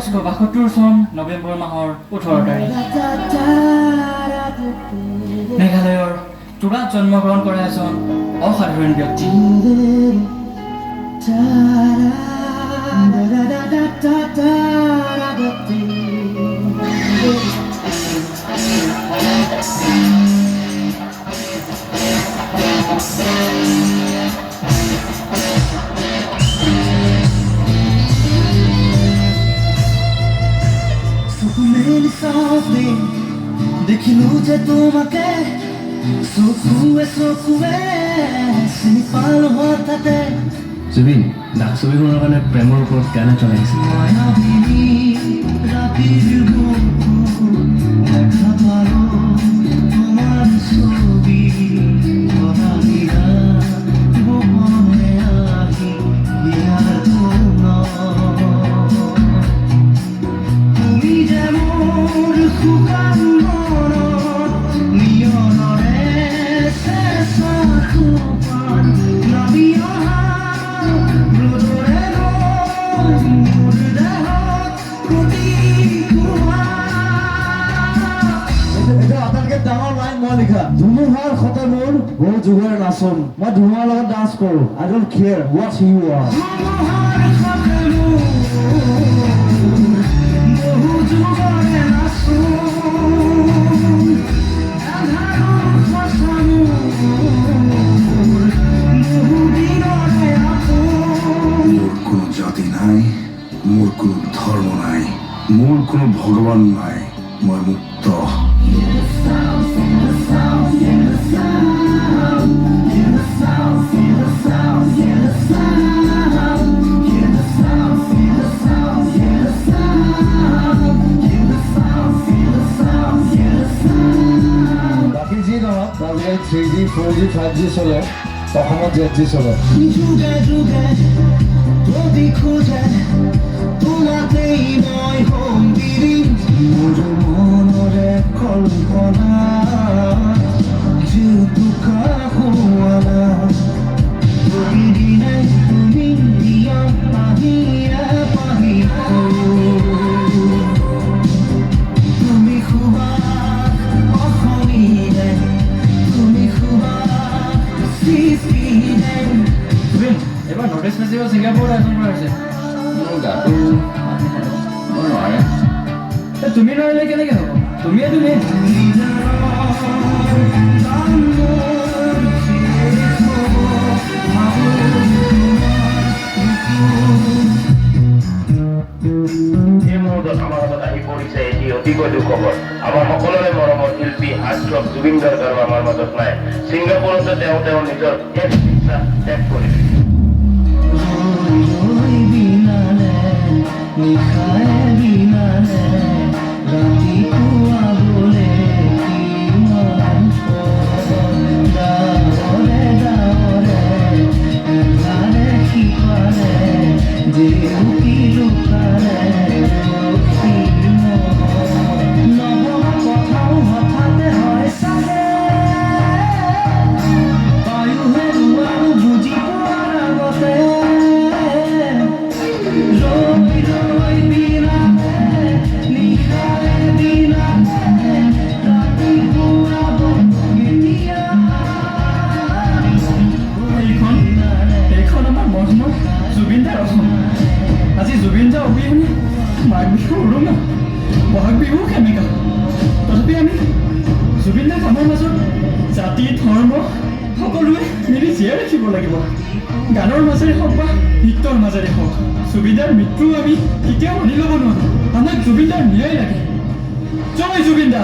1972 চন নৱেম্বৰ মাহৰ 18 তাৰিখ মেঘালয়ৰ তুৰাত জন্মগ্ৰহণ কৰা এজন অসাধাৰণ ব্যক্তি। দেখিলো যে তোমাকে চকুৱে চিনি পালো হঠাতে। জুবিন ডাক ছবিখনৰ কাৰণে প্ৰেমৰ ওপৰত গান এটা লাগিছিল। দেখা পালো তোমাৰ ছবি গোপনে আহি তুমি যে মোৰ শুকান মনত নিয়নৰে চেঁচা সোপান নামি অহা ৰ'দৰে মোৰ দেহত প্ৰতিকোৱা। এটা আটাইতকৈ ডাঙৰ লাইন মই লিখা, ধুমুহাৰ সতে মোৰ বহু যুগৰ নাচন, মই ধুমুহাৰ লগত ডান্স কৰোঁ, I don't care what you are। ধুমুহাৰ সতে মোৰ বহু যুগৰে নাচোন, আন্ধাৰৰ সঁচা মোৰ বহু দিনৰে আপোন। মোৰ কোনো জাতি নাই, মোৰ কোনো ধৰ্ম নাই, মোৰ কোনো ভগৱান নাই, মই মুক্ত। বাকী যি নহওক আজিকালি 3G 4G 5G চলে, অসমত 7G চলে। যুগে যুগে যদি খোজে তোমাকেই মই সংগী দিম, মোৰ মনৰে কল্পনা জুতুকা হোৱা না। প্ৰতিদিনে তুমি দিয়া পাহিয়ে পাহিয়ে, তুমি খুবা অসমীয়ে, তুমি খুবা সৃষ্টিয়ে। জুবিন এইবাৰ নৰ্থ ইষ্ট ফেষ্টিভেল ছিংগাপুৰত আয়োজন কৰা হৈছে। মোৰ গাটো মই নোৱাৰে। তুমি নোৱাৰিলে কেনেকৈ হ'ব? তুমিয়ে তুমি এই মুহূৰ্তত আমাৰ হাতত আহি পৰিছে এটি অতিকৈ দুখ খবৰ। আমাৰ সকলোৰে মৰমৰ শিল্পী হাৰ্টথ্ৰব জুবিন গাৰ্গ আৰু আমাৰ মাজত নাই। ছিংগাপুৰতে তেওঁ নিজৰ শেষ বিশ্বাস ত্যাগ কৰিলে। নিশাই বিনালে ৰাতিপুৱা বোলে কিমান ডাৱৰে ডাৱৰে এফালে সিফালে জেউকি লুকালে নহবা কথাও হঠাতে হয় চাগে, পায়ুহে আৰু বুজি পোৱাৰ আগতে ৰৈ বিনালে নিশাৰে বিনালে ৰাতিপুৱা কেতিয়া। এইখন আমাৰ মজমত জুবিন দাৰ অসম। আজি জুবিন দা অবিহনে মাঘ বিহু উৰুঙা, বহাগ বিহু কেনেকা। তথাপি আমি জুবিন দাক আমাৰ মাজত জাতি ধৰ্ম সকলোৱে মিলি জীয়াই ৰাখিব লাগিব। গানৰ মাজেৰে হওক বা নৃত্যৰ মাজেৰে হওক, জুবিন দাৰ মৃত্যু আমি কেতিয়াও মানি ল'ব নোৱাৰোঁ। আমাক জুবিন দাৰ ন্যায় লাগে। জয় জুবিন দা।